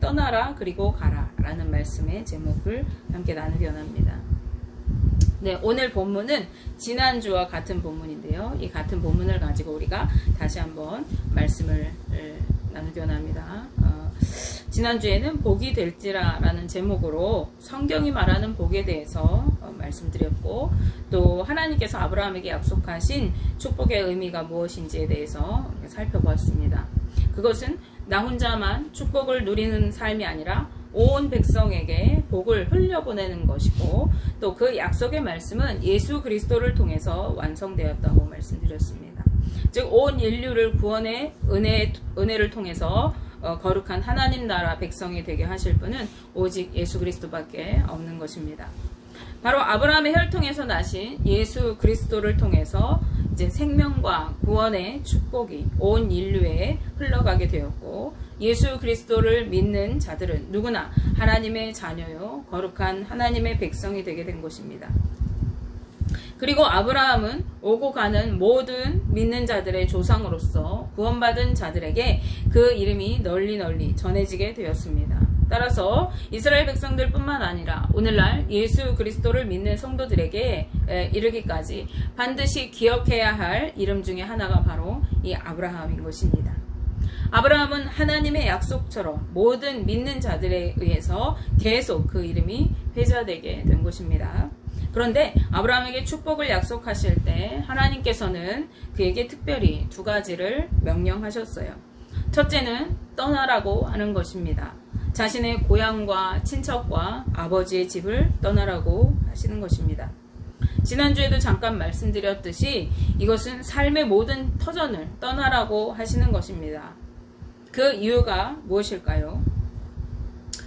떠나라 그리고 가라 라는 말씀의 제목을 함께 나누기 원합니다. 네, 오늘 본문은 지난주와 같은 본문인데요. 이 같은 본문을 가지고 우리가 다시 한번 말씀을 나누기 원합니다. 지난주에는 복이 될지라 라는 제목으로 성경이 말하는 복에 대해서 말씀드렸고, 또 하나님께서 아브라함에게 약속하신 축복의 의미가 무엇인지에 대해서 살펴보았습니다. 그것은 나 혼자만 축복을 누리는 삶이 아니라 온 백성에게 복을 흘려보내는 것이고, 또 그 약속의 말씀은 예수 그리스도를 통해서 완성되었다고 말씀드렸습니다. 즉 온 인류를 구원의 은혜를 통해서 거룩한 하나님 나라 백성이 되게 하실 분은 오직 예수 그리스도밖에 없는 것입니다. 바로 아브라함의 혈통에서 나신 예수 그리스도를 통해서 이제 생명과 구원의 축복이 온 인류에 흘러가게 되었고, 예수 그리스도를 믿는 자들은 누구나 하나님의 자녀요 거룩한 하나님의 백성이 되게 된 것입니다. 그리고 아브라함은 오고 가는 모든 믿는 자들의 조상으로서 구원받은 자들에게 그 이름이 널리 전해지게 되었습니다. 따라서 이스라엘 백성들 뿐만 아니라 오늘날 예수 그리스도를 믿는 성도들에게 이르기까지 반드시 기억해야 할 이름 중에 하나가 바로 이 아브라함인 것입니다. 아브라함은 하나님의 약속처럼 모든 믿는 자들에 의해서 계속 그 이름이 회자되게 된 것입니다. 그런데 아브라함에게 축복을 약속하실 때 하나님께서는 그에게 특별히 두 가지를 명령하셨어요. 첫째는 떠나라고 하는 것입니다. 자신의 고향과 친척과 아버지의 집을 떠나라고 하시는 것입니다. 지난주에도 잠깐 말씀드렸듯이 이것은 삶의 모든 터전을 떠나라고 하시는 것입니다. 그 이유가 무엇일까요?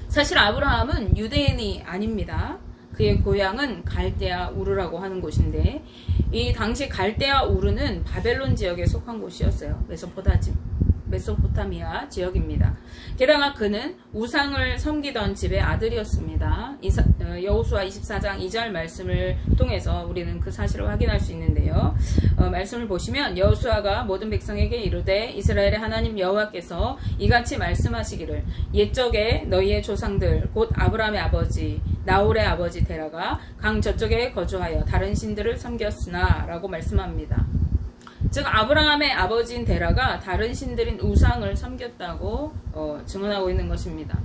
사실 아브라함은 유대인이 아닙니다. 그의 고향은 갈대아 우르라고 하는 곳인데, 이 당시 갈대아 우르는 바벨론 지역에 속한 곳이었어요. 메소포타미아 지역입니다. 게다가 그는 우상을 섬기던 집의 아들이었습니다. 여호수아 24장 2절 말씀을 통해서 우리는 그 사실을 확인할 수 있는데요. 말씀을 보시면 여호수아가 모든 백성에게 이르되 이스라엘의 하나님 여호와께서 이같이 말씀하시기를 옛적에 너희의 조상들 곧 아브라함의 아버지 나홀의 아버지 데라가 강 저쪽에 거주하여 다른 신들을 섬겼으나 라고 말씀합니다. 즉 아브라함의 아버지인 데라가 다른 신들인 우상을 섬겼다고 증언하고 있는 것입니다.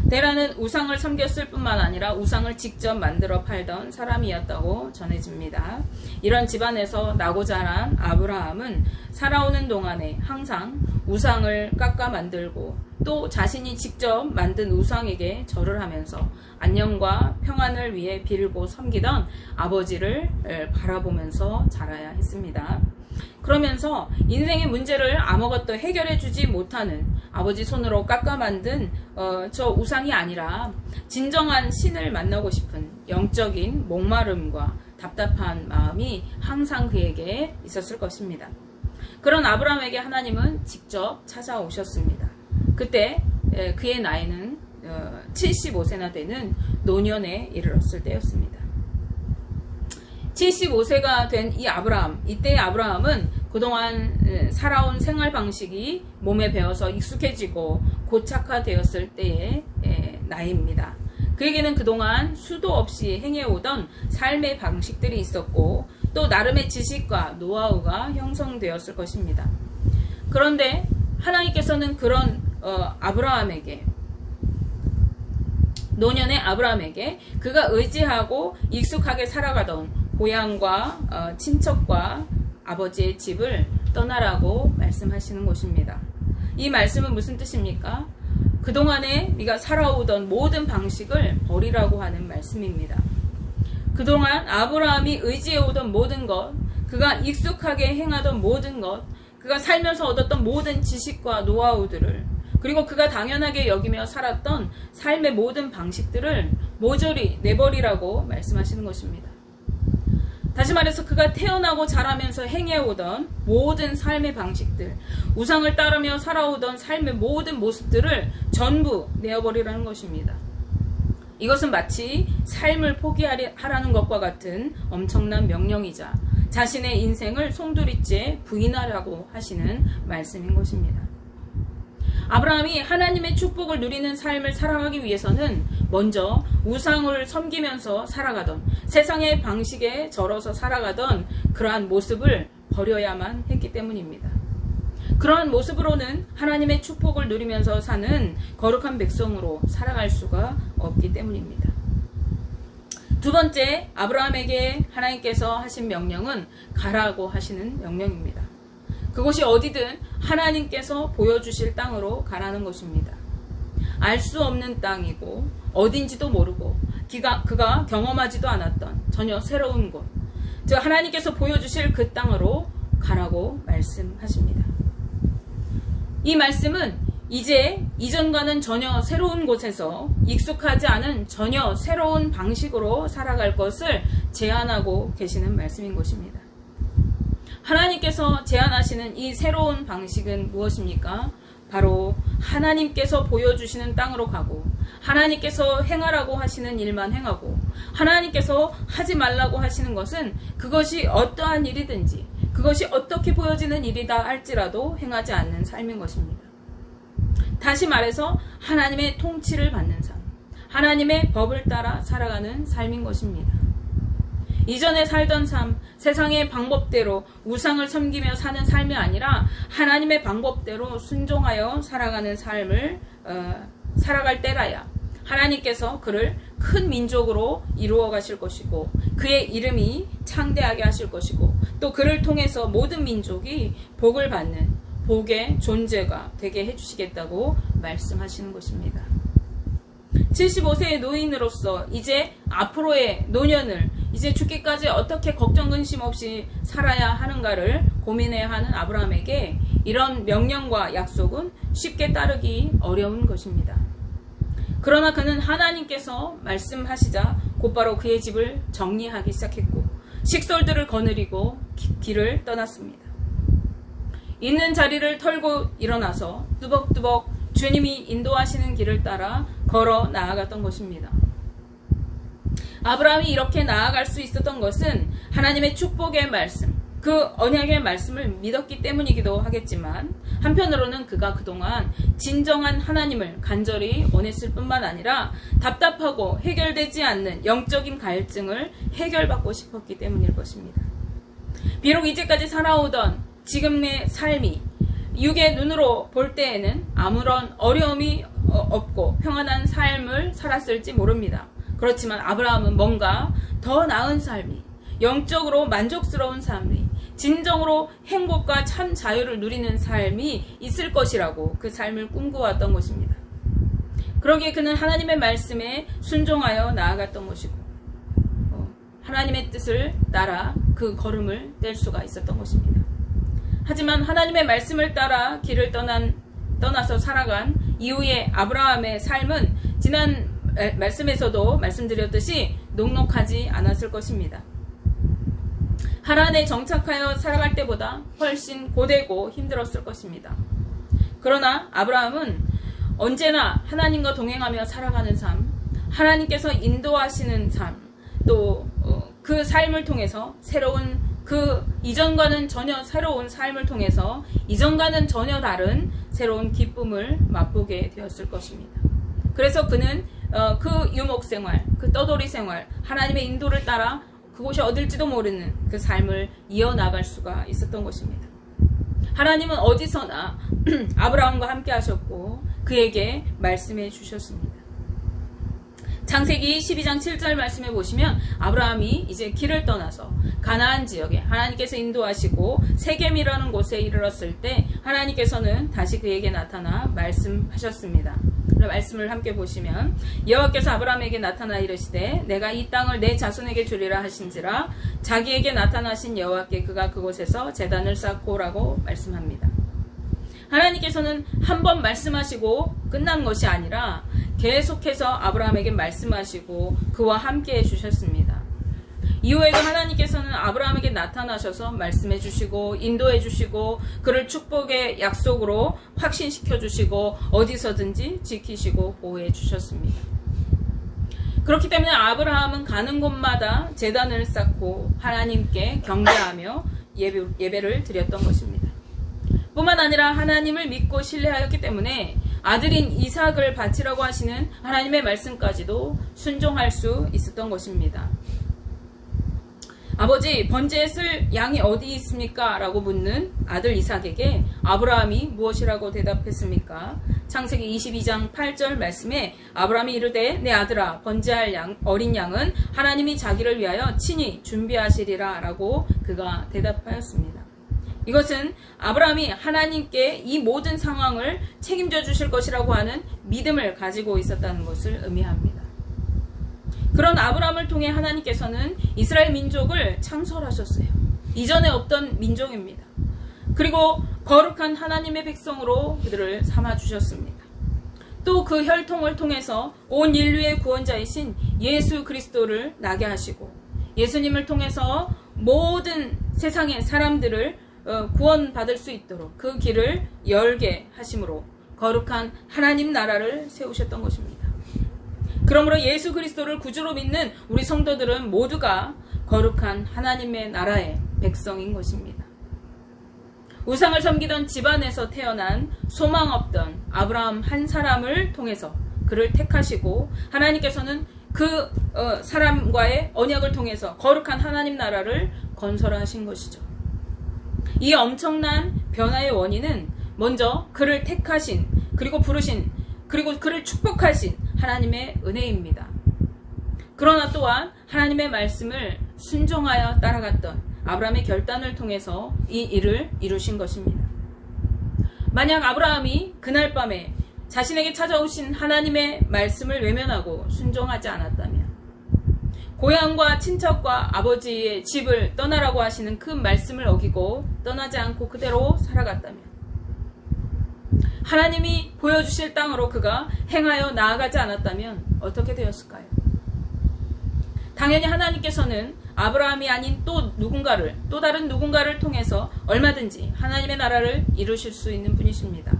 데라는 우상을 섬겼을 뿐만 아니라 우상을 직접 만들어 팔던 사람이었다고 전해집니다. 이런 집안에서 나고 자란 아브라함은 살아오는 동안에 항상 우상을 깎아 만들고 또 자신이 직접 만든 우상에게 절을 하면서 안녕과 평안을 위해 빌고 섬기던 아버지를 바라보면서 자라야 했습니다. 그러면서 인생의 문제를 아무것도 해결해 주지 못하는 아버지 손으로 깎아 만든 저 우상이 아니라 진정한 신을 만나고 싶은 영적인 목마름과 답답한 마음이 항상 그에게 있었을 것입니다. 그런 아브라함에게 하나님은 직접 찾아오셨습니다. 그때 그의 나이는 75세나 되는 노년에 이르렀을 때였습니다. 75세가 된 이 아브라함, 이때의 아브라함은 그동안 살아온 생활 방식이 몸에 배어서 익숙해지고 고착화되었을 때의 나이입니다. 그에게는 그동안 수도 없이 행해오던 삶의 방식들이 있었고 또 나름의 지식과 노하우가 형성되었을 것입니다. 그런데 하나님께서는 그런 아브라함에게, 노년의 아브라함에게 그가 의지하고 익숙하게 살아가던 고향과 친척과 아버지의 집을 떠나라고 말씀하시는 것입니다. 이 말씀은 무슨 뜻입니까? 그동안에 네가 살아오던 모든 방식을 버리라고 하는 말씀입니다. 그동안 아브라함이 의지해오던 모든 것, 그가 익숙하게 행하던 모든 것, 그가 살면서 얻었던 모든 지식과 노하우들을, 그리고 그가 당연하게 여기며 살았던 삶의 모든 방식들을 모조리 내버리라고 말씀하시는 것입니다. 다시 말해서 그가 태어나고 자라면서 행해오던 모든 삶의 방식들, 우상을 따르며 살아오던 삶의 모든 모습들을 전부 내어버리라는 것입니다. 이것은 마치 삶을 포기하라는 것과 같은 엄청난 명령이자 자신의 인생을 송두리째 부인하라고 하시는 말씀인 것입니다. 아브라함이 하나님의 축복을 누리는 삶을 살아가기 위해서는 먼저 우상을 섬기면서 살아가던, 세상의 방식에 절어서 살아가던 그러한 모습을 버려야만 했기 때문입니다. 그러한 모습으로는 하나님의 축복을 누리면서 사는 거룩한 백성으로 살아갈 수가 없기 때문입니다. 두 번째, 아브라함에게 하나님께서 하신 명령은 가라고 하시는 명령입니다. 그곳이 어디든 하나님께서 보여주실 땅으로 가라는 것입니다. 알 수 없는 땅이고 어딘지도 모르고 그가 경험하지도 않았던 전혀 새로운 곳, 즉 하나님께서 보여주실 그 땅으로 가라고 말씀하십니다. 이 말씀은 이제 이전과는 전혀 새로운 곳에서 익숙하지 않은 전혀 새로운 방식으로 살아갈 것을 제안하고 계시는 말씀인 것입니다. 하나님께서 제안하시는 이 새로운 방식은 무엇입니까? 바로 하나님께서 보여주시는 땅으로 가고, 하나님께서 행하라고 하시는 일만 행하고, 하나님께서 하지 말라고 하시는 것은 그것이 어떠한 일이든지, 그것이 어떻게 보여지는 일이다 할지라도 행하지 않는 삶인 것입니다. 다시 말해서 하나님의 통치를 받는 삶, 하나님의 법을 따라 살아가는 삶인 것입니다. 이전에 살던 삶, 세상의 방법대로 우상을 섬기며 사는 삶이 아니라 하나님의 방법대로 순종하여 살아가는 삶을 살아갈 때라야 하나님께서 그를 큰 민족으로 이루어 가실 것이고, 그의 이름이 창대하게 하실 것이고, 또 그를 통해서 모든 민족이 복을 받는 복의 존재가 되게 해주시겠다고 말씀하시는 것입니다. 75세의 노인으로서 이제 앞으로의 노년을 이제 죽기까지 어떻게 걱정 근심 없이 살아야 하는가를 고민해야 하는 아브라함에게 이런 명령과 약속은 쉽게 따르기 어려운 것입니다. 그러나 그는 하나님께서 말씀하시자 곧바로 그의 집을 정리하기 시작했고, 식솔들을 거느리고 길을 떠났습니다. 있는 자리를 털고 일어나서 뚜벅뚜벅 주님이 인도하시는 길을 따라 걸어 나아갔던 것입니다. 아브라함이 이렇게 나아갈 수 있었던 것은 하나님의 축복의 말씀, 그 언약의 말씀을 믿었기 때문이기도 하겠지만, 한편으로는 그가 그동안 진정한 하나님을 간절히 원했을 뿐만 아니라 답답하고 해결되지 않는 영적인 갈증을 해결받고 싶었기 때문일 것입니다. 비록 이제까지 살아오던 지금의 삶이 육의 눈으로 볼 때에는 아무런 어려움이 없고 평안한 삶을 살았을지 모릅니다. 그렇지만 아브라함은 뭔가 더 나은 삶이, 영적으로 만족스러운 삶이, 진정으로 행복과 참 자유를 누리는 삶이 있을 것이라고 그 삶을 꿈꾸었던 것입니다. 그러기에 그는 하나님의 말씀에 순종하여 나아갔던 것이고, 하나님의 뜻을 따라 그 걸음을 뗄 수가 있었던 것입니다. 하지만 하나님의 말씀을 따라 길을 떠나서 살아간 이후의 아브라함의 삶은 지난 말씀에서도 말씀드렸듯이 녹록하지 않았을 것입니다. 하란에 정착하여 살아갈 때보다 훨씬 고되고 힘들었을 것입니다. 그러나 아브라함은 언제나 하나님과 동행하며 살아가는 삶, 하나님께서 인도하시는 삶, 또 그 삶을 통해서 새로운, 그 이전과는 전혀 새로운 삶을 통해서 이전과는 전혀 다른 새로운 기쁨을 맛보게 되었을 것입니다. 그래서 그는 그 유목 생활, 그 떠돌이 생활, 하나님의 인도를 따라 그곳이 어딜지도 모르는 그 삶을 이어나갈 수가 있었던 것입니다. 하나님은 어디서나 아브라함과 함께 하셨고 그에게 말씀해 주셨습니다. 창세기 12장 7절 말씀해 보시면 아브라함이 이제 길을 떠나서 가나안 지역에 하나님께서 인도하시고 세겜이라는 곳에 이르렀을 때 하나님께서는 다시 그에게 나타나 말씀하셨습니다. 말씀을 함께 보시면, 여호와께서 아브라함에게 나타나 이르시되 내가 이 땅을 내 자손에게 주리라 하신지라 자기에게 나타나신 여호와께 그가 그곳에서 제단을 쌓고라고 말씀합니다. 하나님께서는 한 번 말씀하시고 끝난 것이 아니라 계속해서 아브라함에게 말씀하시고 그와 함께 해주셨습니다. 이후에도 하나님께서는 아브라함에게 나타나셔서 말씀해 주시고 인도해 주시고 그를 축복의 약속으로 확신시켜 주시고 어디서든지 지키시고 보호해 주셨습니다. 그렇기 때문에 아브라함은 가는 곳마다 제단을 쌓고 하나님께 경배하며 예배를 드렸던 것입니다. 뿐만 아니라 하나님을 믿고 신뢰하였기 때문에 아들인 이삭을 바치라고 하시는 하나님의 말씀까지도 순종할 수 있었던 것입니다. 아버지, 번제에 쓸 양이 어디 있습니까? 라고 묻는 아들 이삭에게 아브라함이 무엇이라고 대답했습니까? 창세기 22장 8절 말씀에 아브라함이 이르되 내 아들아, 번제할 어린 양은 하나님이 자기를 위하여 친히 준비하시리라 라고 그가 대답하였습니다. 이것은 아브라함이 하나님께 이 모든 상황을 책임져 주실 것이라고 하는 믿음을 가지고 있었다는 것을 의미합니다. 그런 아브라함을 통해 하나님께서는 이스라엘 민족을 창설하셨어요. 이전에 없던 민족입니다. 그리고 거룩한 하나님의 백성으로 그들을 삼아주셨습니다. 또 그 혈통을 통해서 온 인류의 구원자이신 예수 그리스도를 나게 하시고 예수님을 통해서 모든 세상의 사람들을 구원받을 수 있도록 그 길을 열게 하심으로 거룩한 하나님 나라를 세우셨던 것입니다. 그러므로 예수 그리스도를 구주로 믿는 우리 성도들은 모두가 거룩한 하나님의 나라의 백성인 것입니다. 우상을 섬기던 집안에서 태어난 소망 없던 아브라함 한 사람을 통해서 그를 택하시고 하나님께서는 그 사람과의 언약을 통해서 거룩한 하나님 나라를 건설하신 것이죠. 이 엄청난 변화의 원인은 먼저 그를 택하신 그리고 부르신 그리고 그를 축복하신 하나님의 은혜입니다. 그러나 또한 하나님의 말씀을 순종하여 따라갔던 아브라함의 결단을 통해서 이 일을 이루신 것입니다. 만약 아브라함이 그날 밤에 자신에게 찾아오신 하나님의 말씀을 외면하고 순종하지 않았다면, 고향과 친척과 아버지의 집을 떠나라고 하시는 그 말씀을 어기고 떠나지 않고 그대로 살아갔다면, 하나님이 보여주실 땅으로 그가 행하여 나아가지 않았다면 어떻게 되었을까요? 당연히 하나님께서는 아브라함이 아닌 또 다른 누군가를 통해서 얼마든지 하나님의 나라를 이루실 수 있는 분이십니다.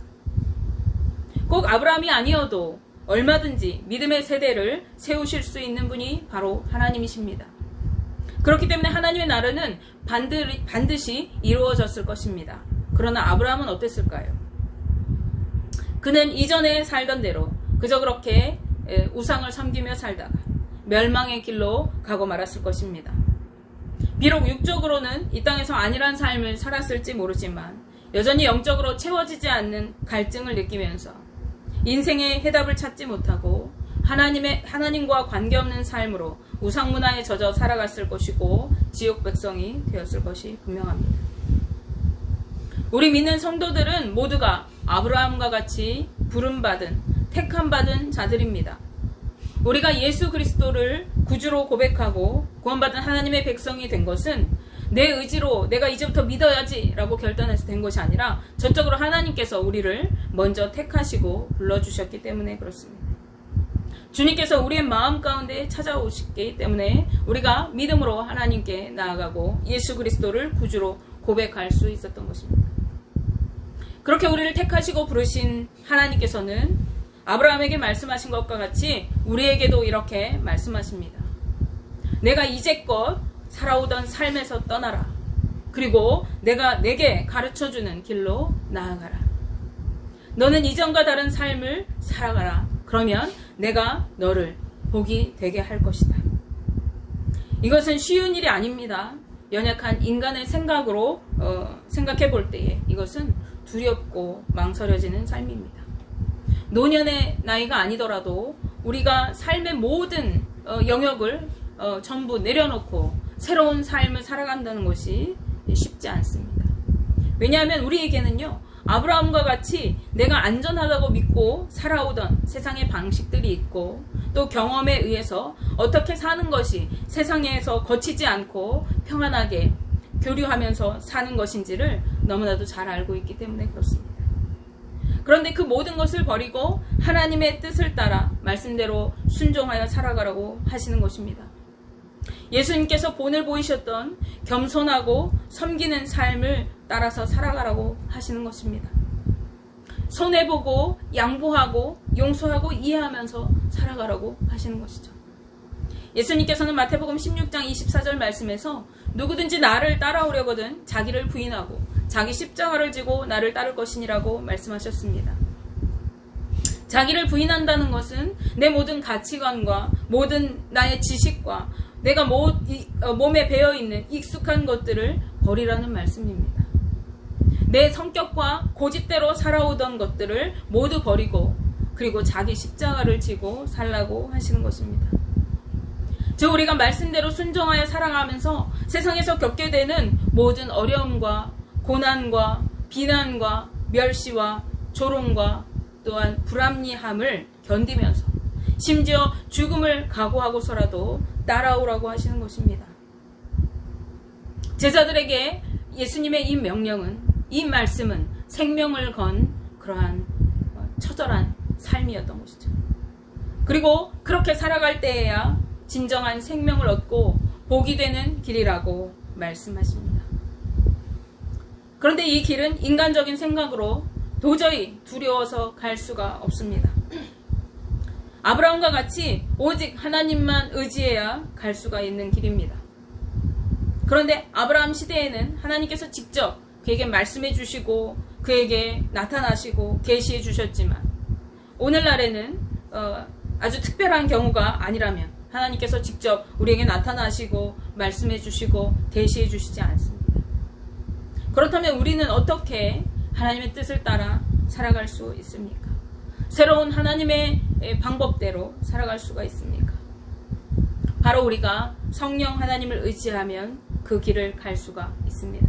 꼭 아브라함이 아니어도 얼마든지 믿음의 세대를 세우실 수 있는 분이 바로 하나님이십니다. 그렇기 때문에 하나님의 나라는 반드시 이루어졌을 것입니다. 그러나 아브라함은 어땠을까요? 그는 이전에 살던 대로 그저 그렇게 우상을 섬기며 살다가 멸망의 길로 가고 말았을 것입니다. 비록 육적으로는 이 땅에서 안일한 삶을 살았을지 모르지만 여전히 영적으로 채워지지 않는 갈증을 느끼면서 인생의 해답을 찾지 못하고 하나님과 관계없는 삶으로 우상문화에 젖어 살아갔을 것이고 지옥 백성이 되었을 것이 분명합니다. 우리 믿는 성도들은 모두가 아브라함과 같이 부름받은 택함받은 자들입니다. 우리가 예수 그리스도를 구주로 고백하고 구원받은 하나님의 백성이 된 것은 내 의지로 내가 이제부터 믿어야지 라고 결단해서 된 것이 아니라 전적으로 하나님께서 우리를 먼저 택하시고 불러주셨기 때문에 그렇습니다. 주님께서 우리의 마음 가운데 찾아오시기 때문에 우리가 믿음으로 하나님께 나아가고 예수 그리스도를 구주로 고백할 수 있었던 것입니다. 그렇게 우리를 택하시고 부르신 하나님께서는 아브라함에게 말씀하신 것과 같이 우리에게도 이렇게 말씀하십니다. 내가 이제껏 살아오던 삶에서 떠나라. 그리고 내가 내게 가르쳐주는 길로 나아가라. 너는 이전과 다른 삶을 살아가라. 그러면 내가 너를 복이 되게 할 것이다. 이것은 쉬운 일이 아닙니다. 연약한 인간의 생각으로 생각해 볼 때에 이것은 두렵고 망설여지는 삶입니다. 노년의 나이가 아니더라도 우리가 삶의 모든 영역을 전부 내려놓고 새로운 삶을 살아간다는 것이 쉽지 않습니다. 왜냐하면 우리에게는요, 아브라함과 같이 내가 안전하다고 믿고 살아오던 세상의 방식들이 있고 또 경험에 의해서 어떻게 사는 것이 세상에서 거치지 않고 평안하게 교류하면서 사는 것인지를 너무나도 잘 알고 있기 때문에 그렇습니다. 그런데 그 모든 것을 버리고 하나님의 뜻을 따라 말씀대로 순종하여 살아가라고 하시는 것입니다. 예수님께서 본을 보이셨던 겸손하고 섬기는 삶을 따라서 살아가라고 하시는 것입니다. 손해보고 양보하고 용서하고 이해하면서 살아가라고 하시는 것이죠. 예수님께서는 마태복음 16장 24절 말씀에서 누구든지 나를 따라오려거든 자기를 부인하고 자기 십자가를 지고 나를 따를 것이니라고 말씀하셨습니다. 자기를 부인한다는 것은 내 모든 가치관과 모든 나의 지식과 내가 몸에 배어있는 익숙한 것들을 버리라는 말씀입니다. 내 성격과 고집대로 살아오던 것들을 모두 버리고 그리고 자기 십자가를 지고 살라고 하시는 것입니다. 즉 우리가 말씀대로 순종하여 살아가면서 세상에서 겪게 되는 모든 어려움과 고난과 비난과 멸시와 조롱과 또한 불합리함을 견디면서 심지어 죽음을 각오하고서라도 따라오라고 하시는 것입니다. 제자들에게 예수님의 이 명령은, 이 말씀은 생명을 건 그러한 처절한 삶이었던 것이죠. 그리고 그렇게 살아갈 때에야 진정한 생명을 얻고 복이 되는 길이라고 말씀하십니다. 그런데 이 길은 인간적인 생각으로 도저히 두려워서 갈 수가 없습니다. 아브라함과 같이 오직 하나님만 의지해야 갈 수가 있는 길입니다. 그런데 아브라함 시대에는 하나님께서 직접 그에게 말씀해 주시고 그에게 나타나시고 계시해 주셨지만 오늘날에는 아주 특별한 경우가 아니라면 하나님께서 직접 우리에게 나타나시고 말씀해 주시고 계시해 주시지 않습니다. 그렇다면 우리는 어떻게 하나님의 뜻을 따라 살아갈 수 있습니까? 새로운 하나님의 방법대로 살아갈 수가 있습니까? 바로 우리가 성령 하나님을 의지하면 그 길을 갈 수가 있습니다.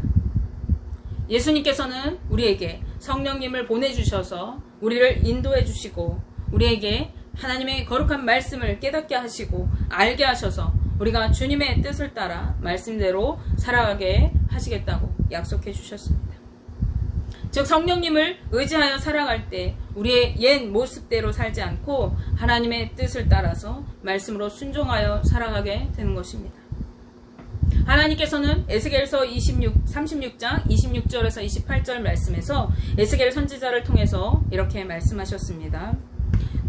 예수님께서는 우리에게 성령님을 보내주셔서 우리를 인도해 주시고 우리에게 하나님의 거룩한 말씀을 깨닫게 하시고 알게 하셔서 우리가 주님의 뜻을 따라 말씀대로 살아가게 하시겠다고 약속해 주셨습니다. 즉 성령님을 의지하여 살아갈 때 우리의 옛 모습대로 살지 않고 하나님의 뜻을 따라서 말씀으로 순종하여 살아가게 되는 것입니다. 하나님께서는 에스겔서 36장 26절에서 28절 말씀에서 에스겔 선지자를 통해서 이렇게 말씀하셨습니다.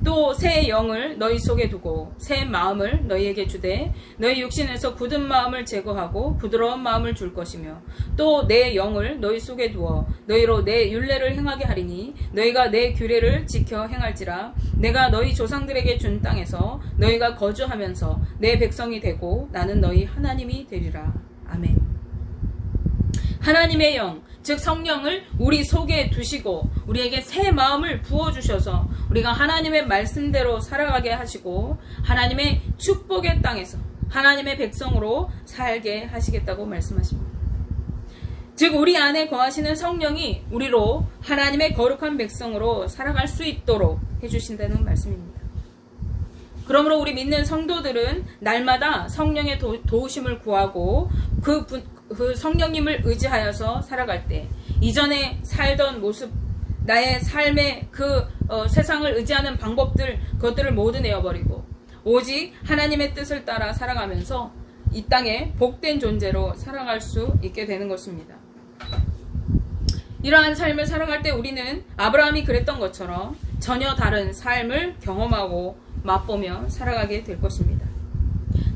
또 새 영을 너희 속에 두고 새 마음을 너희에게 주되 너희 육신에서 굳은 마음을 제거하고 부드러운 마음을 줄 것이며 또 내 영을 너희 속에 두어 너희로 내 율례를 행하게 하리니 너희가 내 규례를 지켜 행할지라 내가 너희 조상들에게 준 땅에서 너희가 거주하면서 내 백성이 되고 나는 너희 하나님이 되리라. 아멘. 하나님의 영, 즉 성령을 우리 속에 두시고 우리에게 새 마음을 부어주셔서 우리가 하나님의 말씀대로 살아가게 하시고 하나님의 축복의 땅에서 하나님의 백성으로 살게 하시겠다고 말씀하십니다. 즉 우리 안에 거하시는 성령이 우리로 하나님의 거룩한 백성으로 살아갈 수 있도록 해주신다는 말씀입니다. 그러므로 우리 믿는 성도들은 날마다 성령의 도우심을 구하고 그 성령님을 의지하여서 살아갈 때 이전에 살던 모습, 나의 삶의 세상을 의지하는 방법들, 그것들을 모두 내어버리고 오직 하나님의 뜻을 따라 살아가면서 이 땅에 복된 존재로 살아갈 수 있게 되는 것입니다. 이러한 삶을 살아갈 때 우리는 아브라함이 그랬던 것처럼 전혀 다른 삶을 경험하고 맛보며 살아가게 될 것입니다.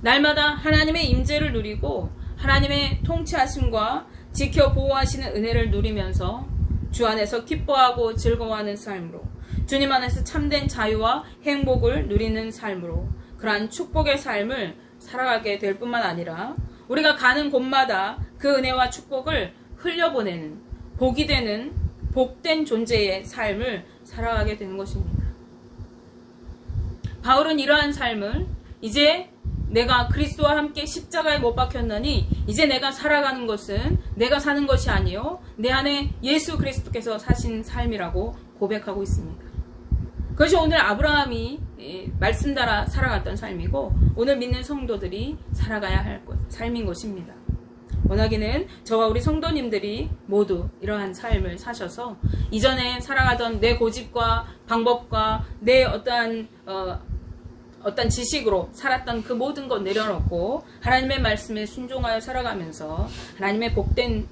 날마다 하나님의 임재를 누리고 하나님의 통치하심과 지켜 보호하시는 은혜를 누리면서 주 안에서 기뻐하고 즐거워하는 삶으로 주님 안에서 참된 자유와 행복을 누리는 삶으로 그러한 축복의 삶을 살아가게 될 뿐만 아니라 우리가 가는 곳마다 그 은혜와 축복을 흘려보내는 복이 되는 복된 존재의 삶을 살아가게 되는 것입니다. 바울은 이러한 삶을 이제 내가 그리스도와 함께 십자가에 못 박혔나니 이제 내가 살아가는 것은 내가 사는 것이 아니요 내 안에 예수 그리스도께서 사신 삶이라고 고백하고 있습니다. 그것이 오늘 아브라함이 말씀 따라 살아갔던 삶이고 오늘 믿는 성도들이 살아가야 할 삶인 것입니다. 원하기는 저와 우리 성도님들이 모두 이러한 삶을 사셔서 이전에 살아가던 내 고집과 방법과 내 어떤 지식으로 살았던 그 모든 것 내려놓고 하나님의 말씀에 순종하여 살아가면서 하나님의 복된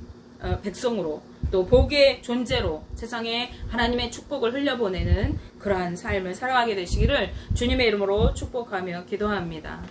백성으로 또 복의 존재로 세상에 하나님의 축복을 흘려보내는 그러한 삶을 살아가게 되시기를 주님의 이름으로 축복하며 기도합니다.